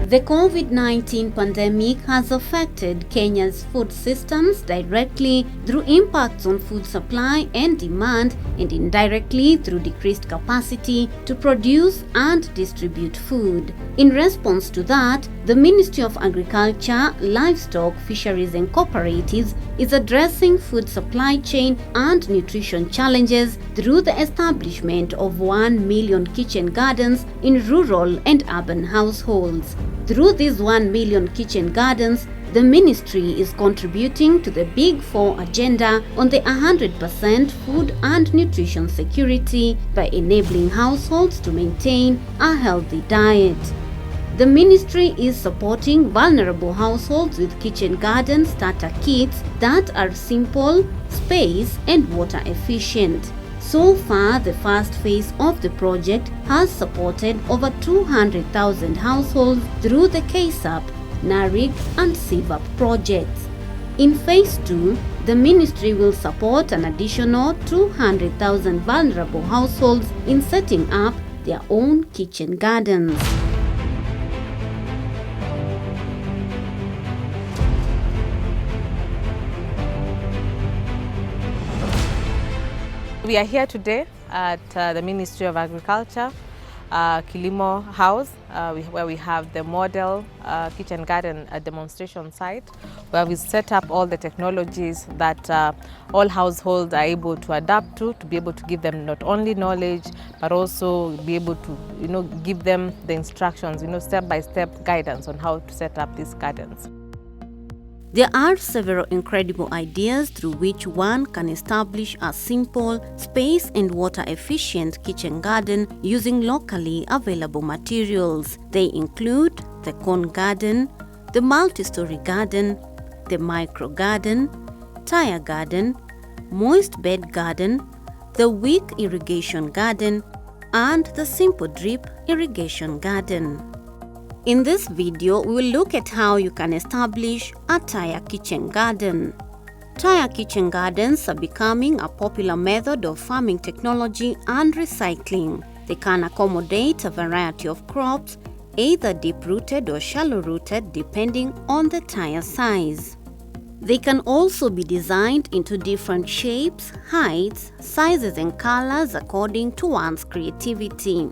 The COVID-19 pandemic has affected Kenya's food systems directly through impacts on food supply and demand, and indirectly through decreased capacity to produce and distribute food. In response to that, the Ministry of Agriculture, Livestock, Fisheries and Cooperatives is addressing food supply chain and nutrition challenges through the establishment of 1 million kitchen gardens in rural and urban households. Through these 1 million kitchen gardens, the ministry is contributing to the Big Four agenda on the 100% food and nutrition security by enabling households to maintain a healthy diet. The ministry is supporting vulnerable households with kitchen garden starter kits that are simple, space and water efficient. So far, the first phase of the project has supported over 200,000 households through the KSAP, NARIC and CVAP projects. In phase 2, the ministry will support an additional 200,000 vulnerable households in setting up their own kitchen gardens. We are here today at the Ministry of Agriculture, Kilimo House, where we have the model kitchen garden demonstration site, where we set up all the technologies that all households are able to adapt to be able to give them not only knowledge, but also be able to, give them the instructions, step-by-step guidance on how to set up these gardens. There are several incredible ideas through which one can establish a simple, space and water efficient kitchen garden using locally available materials. They include the cone garden, the multi-story garden, the micro garden, Tyre Garden, moist bed garden, the wick irrigation garden, and the simple drip irrigation garden. In this video, we will look at how you can establish a Tyre kitchen garden. Tyre kitchen gardens are becoming a popular method of farming technology and recycling. They can accommodate a variety of crops, either deep-rooted or shallow-rooted depending on the Tyre size. They can also be designed into different shapes, heights, sizes and colors according to one's creativity.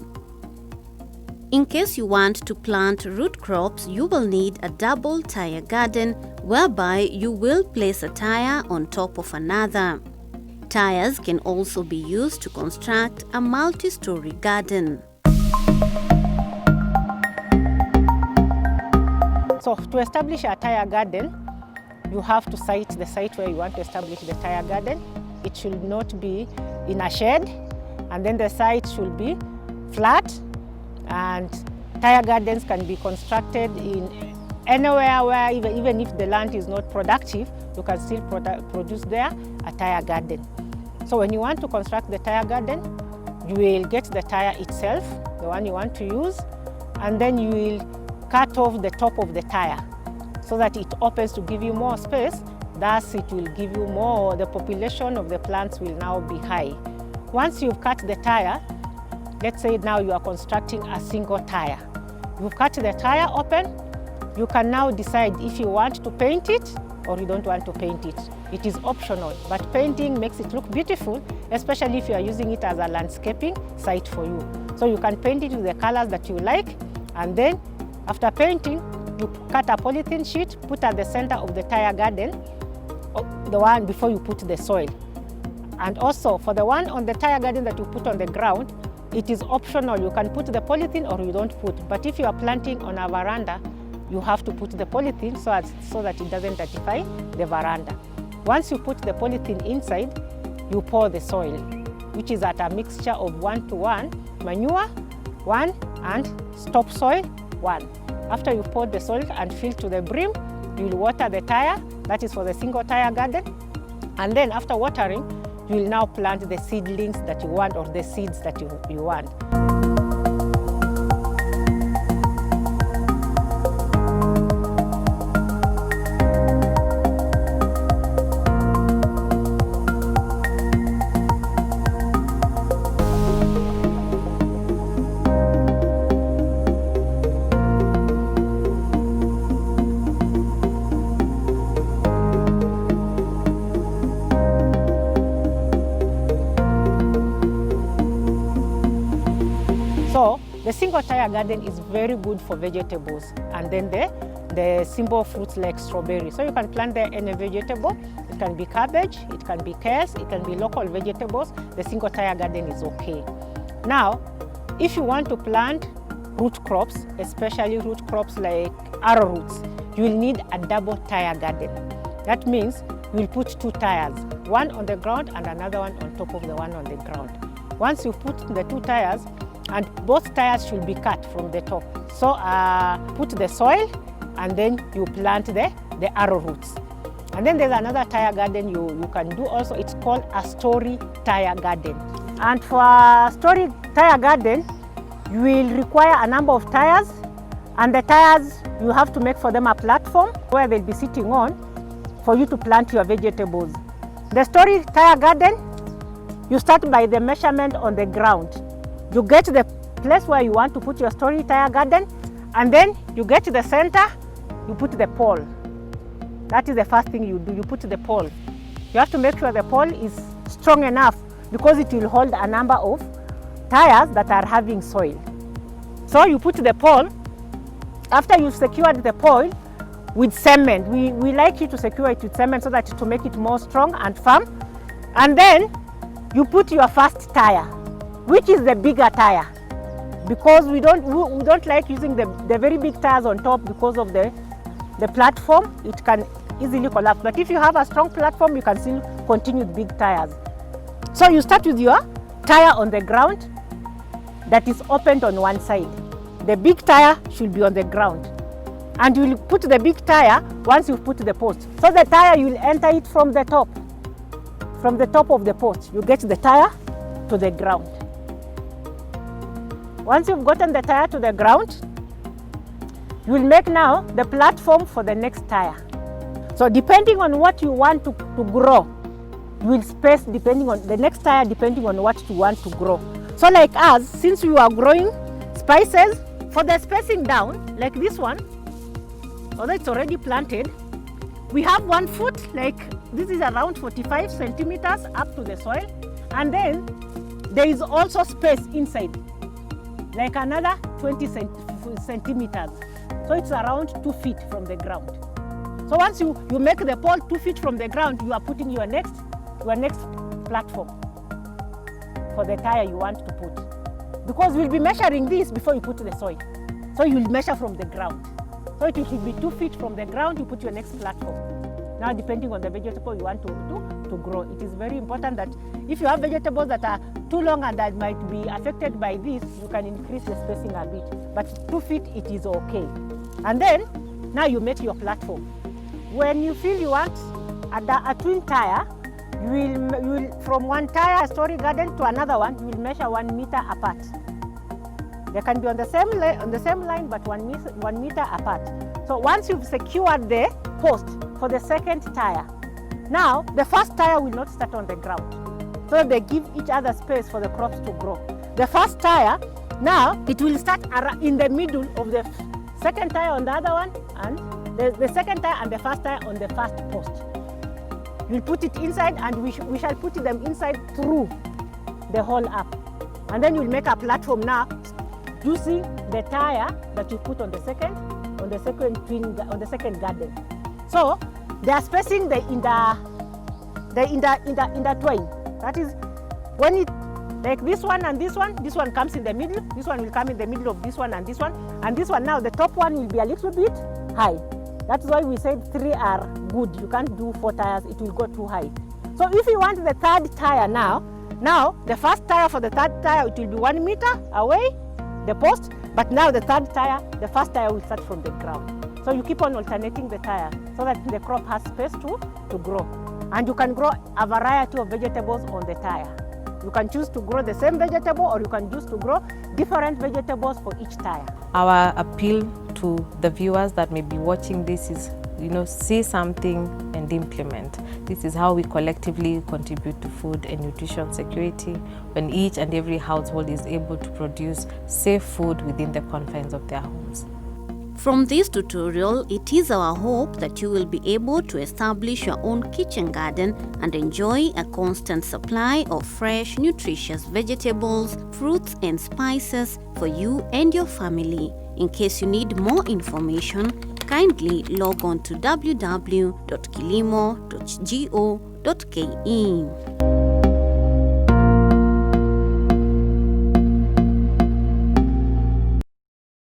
In case you want to plant root crops, you will need a double Tyre garden whereby you will place a Tyre on top of another. Tyres can also be used to construct a multi-story garden. So to establish a Tyre garden, you have to cite the site where you want to establish the Tyre garden. It should not be in a shed, and then the site should be flat. And Tyre gardens can be constructed in anywhere where even if the land is not productive, you can still produce there a Tyre garden. So when you want to construct the Tyre garden, you will get the Tyre itself, the one you want to use, and then you will cut off the top of the Tyre so that it opens to give you more space. Thus it will give you more, the population of the plants will now be high. Once you've cut the Tyre, let's say now you are constructing a single Tyre. You've cut the Tyre open, you can now decide if you want to paint it or you don't want to paint it. It is optional, but painting makes it look beautiful, especially if you are using it as a landscaping site for you. So you can paint it with the colors that you like, and then after painting, you cut a polythene sheet, put at the center of the Tyre garden, the one before you put the soil. And also for the one on the Tyre garden that you put on the ground, it is optional. You can put the polythene or you don't put. But if you are planting on a veranda, you have to put the polythene so that it doesn't dirtify the veranda. Once you put the polythene inside, you pour the soil, which is at a mixture of 1:1, manure 1 and topsoil 1. After you pour the soil and fill to the brim, you will water the Tyre, that is for the single Tyre garden. And then after watering, you will now plant the seedlings that you want or the seeds that you want. So the single tire garden is very good for vegetables, and then the simple fruits like strawberry. So you can plant there any vegetable. It can be cabbage, it can be pears, it can be local vegetables. The single tire garden is okay. Now, if you want to plant root crops, especially root crops like arrowroots, you will need a double tire garden. That means you will put 2 tires, one on the ground and another one on top of the one on the ground. Once you put the 2 tires, and both tires should be cut from the top. So put the soil and then you plant the arrowroots. And then there's another tire garden you can do also. It's called a story tire garden. And for a story tire garden, you will require a number of tires, and the tires you have to make for them a platform where they'll be sitting on for you to plant your vegetables. The story tire garden, you start by the measurement on the ground. You get the place where you want to put your story tire garden, and then you get to the center, you put the pole. That is the first thing you do, you put the pole. You have to make sure the pole is strong enough because it will hold a number of tires that are having soil. So you put the pole. After you've secured the pole with cement, we like you to secure it with cement so that to make it more strong and firm. And then you put your first tire, which is the bigger tire, because we don't like using the very big tires on top because of the platform. It can easily collapse. But if you have a strong platform, you can still continue with big tires. So you start with your tire on the ground that is opened on one side. The big tire should be on the ground. And you will put the big tire once you put the post. So the tire, you will enter it from the top. From the top of the post, you get the tire to the ground. Once you've gotten the tire to the ground, you will make now the platform for the next tire. So depending on what you want to grow, you will space depending on the next tire, depending on what you want to grow. So like us, since we are growing spices, for the spacing down, like this one, although it's already planted, we have 1 foot, like this is around 45 centimeters up to the soil. And then there is also space inside, like another 20 centimeters. So it's around 2 feet from the ground. So once you make the pole 2 feet from the ground, you are putting your next platform for the tire you want to put. Because we'll be measuring this before you put the soil. So you'll measure from the ground. So it will be 2 feet from the ground, you put your next platform. Now depending on the vegetable you want to grow, it is very important that if you have vegetables that are too long and that might be affected by this, you can increase the spacing a bit. But 2 feet, it is okay. And then, now you make your platform. When you feel you want a twin tire, you will from one tire story garden to another one, you will measure 1 meter apart. They can be on the same line, but 1 meter apart. So once you've secured the post for the second tire, now the first tire will not start on the ground. So they give each other space for the crops to grow. The first tire, now it will start in the middle of the second tire on the other one, and the second tire and the first tire on the first post. You'll put it inside, and we shall put them inside through the hole up. And then you'll make a platform now using the tire that you put on the second garden. So they are spacing in the twine. That is when it like this one and this one comes in the middle, this one will come in the middle of this one, and this one now the top one will be a little bit high. That's why we said 3 are good. You can't do 4 tires, it will go too high. So if you want the third tire now the first tire for the third tire, it will be 1 meter away, the post, but now the third tire, the first tire will start from the ground. So you keep on alternating the tire so that the crop has space to grow. And you can grow a variety of vegetables on the tire. You can choose to grow the same vegetable, or you can choose to grow different vegetables for each tire. Our appeal to the viewers that may be watching this is, see something and implement. This is how we collectively contribute to food and nutrition security, when each and every household is able to produce safe food within the confines of their homes. From this tutorial, it is our hope that you will be able to establish your own kitchen garden and enjoy a constant supply of fresh, nutritious vegetables, fruits and spices for you and your family. In case you need more information, kindly log on to www.kilimo.go.ke.